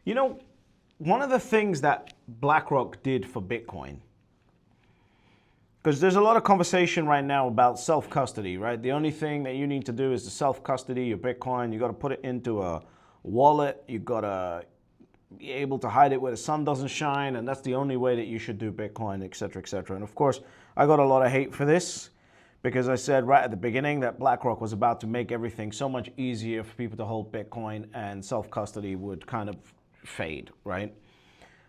You know, one of the things that BlackRock did for Bitcoin, because there's a lot of conversation right now about self-custody, right? The only thing that you need to do is to self-custody your Bitcoin. You got to put it into a wallet. You got to be able to hide it where the sun doesn't shine, and that's the only way that you should do Bitcoin, et cetera, et cetera. And of course, I got a lot of hate for this because I said right at the beginning that BlackRock was about to make everything so much easier for people to hold Bitcoin, and self-custody would kind of fade, right?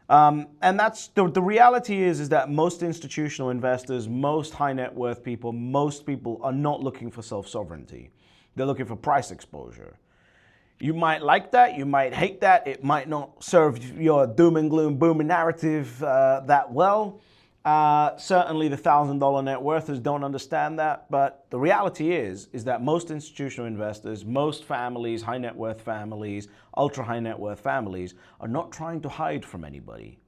And that's the reality is that most institutional investors, most high net worth people, most people are not looking for self-sovereignty. They're looking for price exposure. You might like that, you might hate that, it might not serve your doom and gloom boom narrative that well. Certainly the $1,000 net worthers don't understand that, but the reality is that most institutional investors, most families, high net worth families, ultra high net worth families are not trying to hide from anybody,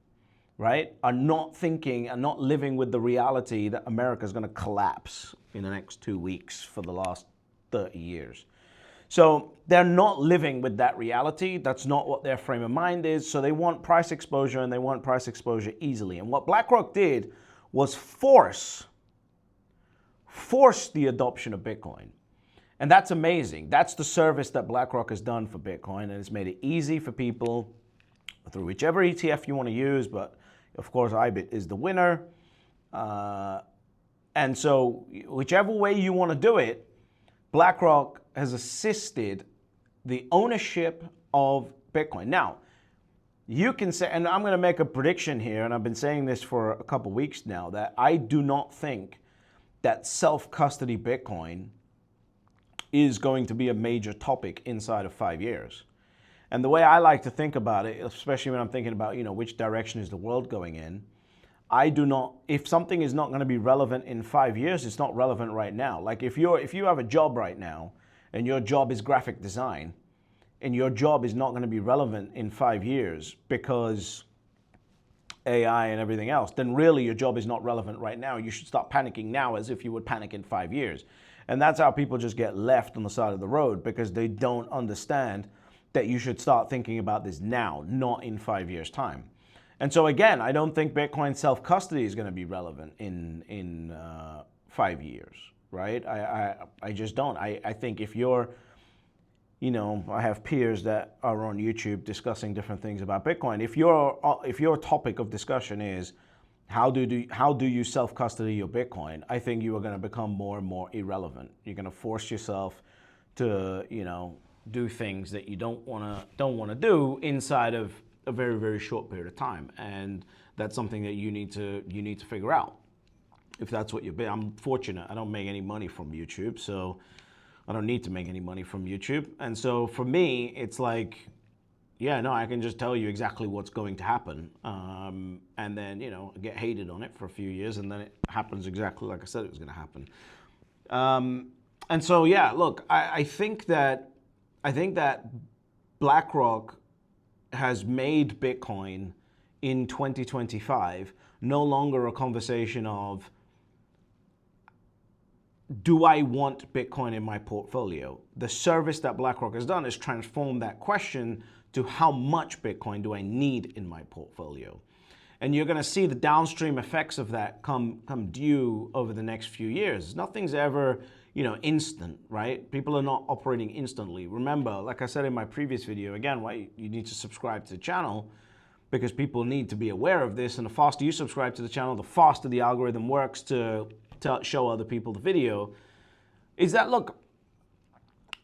right? Are not thinking and not living with the reality that America is going to collapse in the next 2 weeks for the last 30 years. So they're not living with that reality. That's not what their frame of mind is. So they want price exposure, and they want price exposure easily. And what BlackRock did was force the adoption of Bitcoin. And that's amazing. That's the service that BlackRock has done for Bitcoin, and it's made it easy for people through whichever ETF you want to use. But of course, IBIT is the winner. And so whichever way you want to do it, BlackRock has assisted the ownership of Bitcoin. Now, you can say, and I'm going to make a prediction here, and I've been saying this for a couple weeks now, that I do not think that self-custody Bitcoin is going to be a major topic inside of 5 years. And the way I like to think about it, especially when I'm thinking about, which direction is the world going in, I do not, if something is not going to be relevant in 5 years, it's not relevant right now. Like if you have a job right now and your job is graphic design and your job is not going to be relevant in 5 years because AI and everything else, then really your job is not relevant right now. You should start panicking now as if you would panic in 5 years. And that's how people just get left on the side of the road because they don't understand that you should start thinking about this now, not in 5 years' time. And so again, I don't think Bitcoin self-custody is going to be relevant in 5 years, right? I just don't. I think if you're, I have peers that are on YouTube discussing different things about Bitcoin. If your topic of discussion is how do you self-custody your Bitcoin, I think you are going to become more and more irrelevant. You're going to force yourself to, do things that you don't want to do inside of a very, very short period of time, and that's something that you need to figure out if that's what you're. I'm fortunate; I don't make any money from YouTube, so I don't need to make any money from YouTube. And so for me, it's like, yeah, no, I can just tell you exactly what's going to happen, and then get hated on it for a few years, and then it happens exactly like I said it was going to happen. And so yeah, look, I think that BlackRock has made Bitcoin in 2025 no longer a conversation of, do I want Bitcoin in my portfolio? The service that BlackRock has done is transform that question to how much Bitcoin do I need in my portfolio? And you're going to see the downstream effects of that come due over the next few years. Nothing's ever instant, right? People are not operating instantly. Remember, like I said in my previous video, again, why you need to subscribe to the channel, because people need to be aware of this. And the faster you subscribe to the channel, the faster the algorithm works to show other people the video. Is that, look,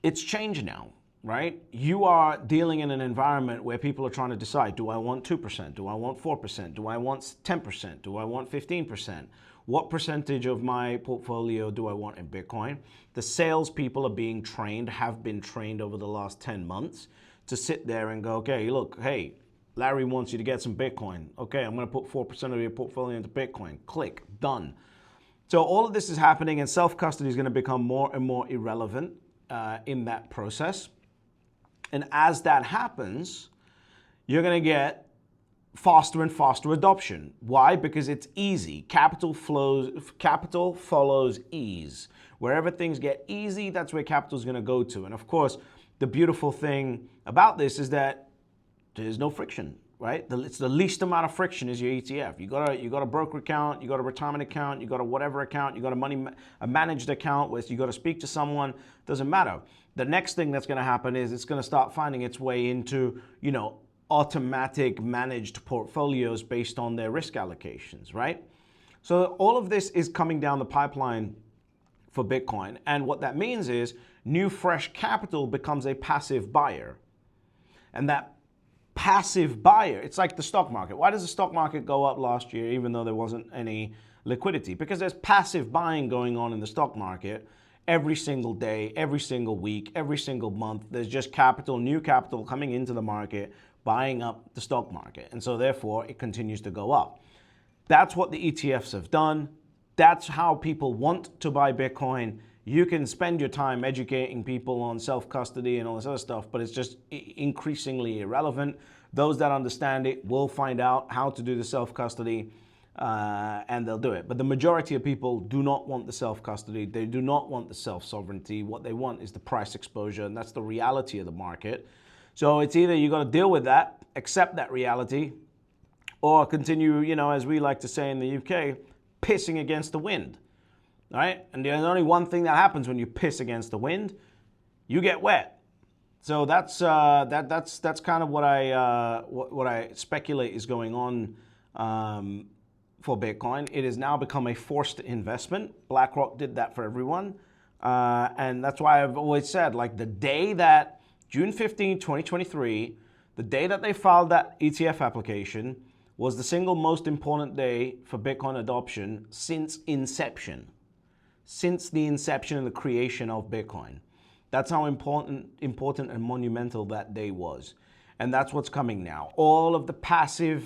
it's changed now, right? You are dealing in an environment where people are trying to decide, do I want 2%? Do I want 4%? Do I want 10%? Do I want 15%? What percentage of my portfolio do I want in Bitcoin? The salespeople are being trained, have been trained over the last 10 months to sit there and go, okay, look, hey, Larry wants you to get some Bitcoin. Okay, I'm going to put 4% of your portfolio into Bitcoin. Click, done. So all of this is happening, and self-custody is going to become more and more irrelevant in that process. And as that happens, you're going to get faster and faster adoption. Why? Because it's easy. Capital follows ease. Wherever things get easy, that's where capital is going to go to. And of course, the beautiful thing about this is that there's no friction, right? It's the least amount of friction is your ETF. You got a broker account, you got a retirement account, you got a whatever account, you got a managed account where you got to speak to someone. Doesn't matter. The next thing that's going to happen is it's going to start finding its way into, automatic managed portfolios based on their risk allocations, right? So all of this is coming down the pipeline for Bitcoin. And what that means is new fresh capital becomes a passive buyer. And that passive buyer, it's like the stock market. Why does the stock market go up last year even though there wasn't any liquidity? Because there's passive buying going on in the stock market every single day, every single week, every single month. There's just capital, new capital coming into the market, buying up the stock market. And so therefore it continues to go up. That's what the ETFs have done. That's how people want to buy Bitcoin. You can spend your time educating people on self-custody and all this other stuff, but it's just increasingly irrelevant. Those that understand it will find out how to do the self-custody and they'll do it. But the majority of people do not want the self-custody. They do not want the self-sovereignty. What they want is the price exposure, and that's the reality of the market. So it's either you got to deal with that, accept that reality, or continue, as we like to say in the UK, pissing against the wind. All right? And there's only one thing that happens when you piss against the wind: you get wet. So that's kind of what I speculate is going on for Bitcoin. It has now become a forced investment. BlackRock did that for everyone, and that's why I've always said, like, the day that June 15, 2023, the day that they filed that ETF application was the single most important day for Bitcoin adoption since inception. Since the inception and the creation of Bitcoin. That's how important and monumental that day was. And that's what's coming now. All of the passive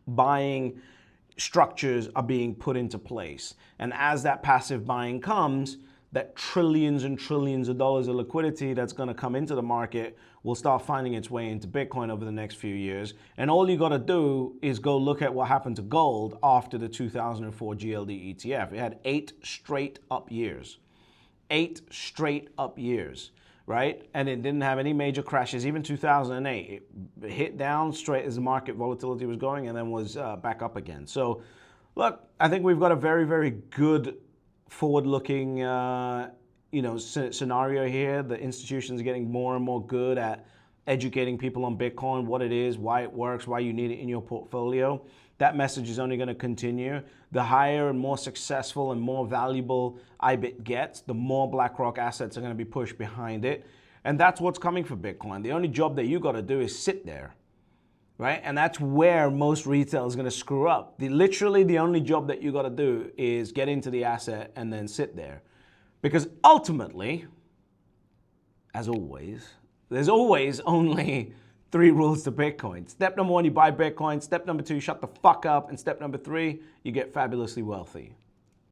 buying structures are being put into place. And as that passive buying comes, that trillions and trillions of dollars of liquidity that's going to come into the market will start finding its way into Bitcoin over the next few years. And all you got to do is go look at what happened to gold after the 2004 GLD ETF. It had 8 straight up years. 8 straight up years, right? And it didn't have any major crashes. Even 2008, it hit down straight as the market volatility was going and then was back up again. So look, I think we've got a very, very good forward-looking scenario here. The institutions are getting more and more good at educating people on Bitcoin, what it is, why it works, why you need it in your portfolio. That message is only going to continue. The higher and more successful and more valuable IBIT gets, the more BlackRock assets are going to be pushed behind it. And that's what's coming for Bitcoin. The only job that you got to do is sit there, right? And that's where most retail is going to screw up. Literally the only job that you got to do is get into the asset and then sit there. Because ultimately, as always, there's always only 3 rules to Bitcoin. Step number 1, you buy Bitcoin. Step number 2, shut the fuck up. And step number 3, you get fabulously wealthy.